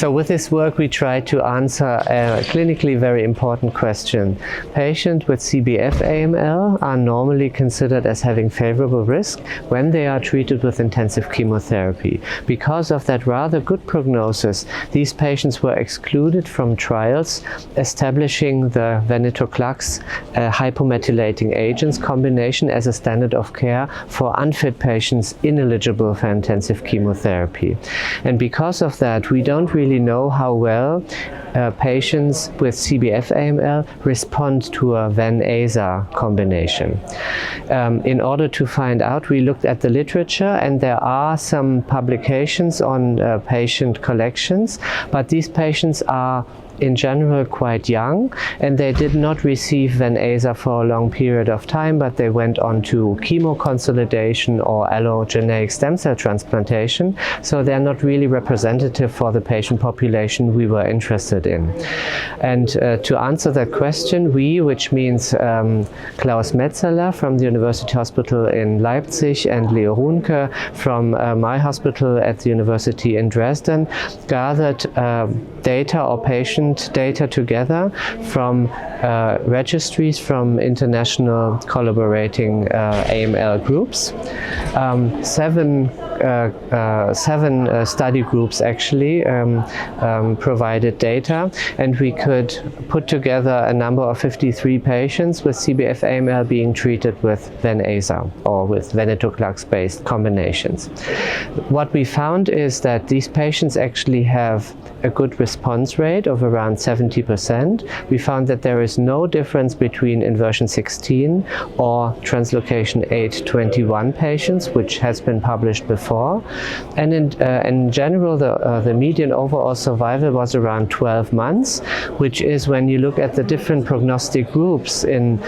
So with this work, we try to answer a clinically very important question. Patients with CBF-AML are normally considered as having favorable risk when they are treated with intensive chemotherapy. Because of that rather good prognosis, these patients were excluded from trials establishing the Venetoclax hypomethylating agents combination as a standard of care for unfit patients ineligible for intensive chemotherapy. And because of that, we don't really know how well patients with CBF-AML respond to a Ven-Aza combination. In order to find out, we looked at the literature, and there are some publications on patient collections, but these patients are in general quite young, and they did not receive Ven-Aza for a long period of time, but they went on to chemo consolidation or allogeneic stem cell transplantation, so they're not really representative for the patient population we were interested in. And to answer that question, which means Klaus Metzeler from the University Hospital in Leipzig and Leo Runke from my hospital at the University in Dresden, gathered data or patient data together from registries from international collaborating AML groups. Seven study groups actually provided data, and we could put together a number of 53 patients with CBF-AML being treated with Ven-Aza or with Venetoclax-based combinations. What we found is that these patients actually have a good response rate of around 70%. We found that there is no difference between inversion 16 or translocation 8-21 patients, which has been published before. And in general, the median overall survival was around 12 months, which is, when you look at the different prognostic groups in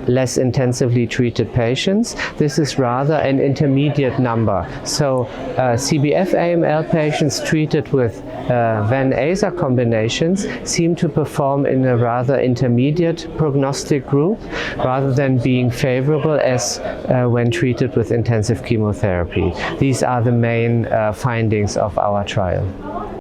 less intensively treated patients, this is rather an intermediate number. So CBF-AML patients treated with Ven-Aza combinations seem to perform in a rather intermediate prognostic group, rather than being favorable as when treated with intensive chemotherapy. These are the main findings of our trial.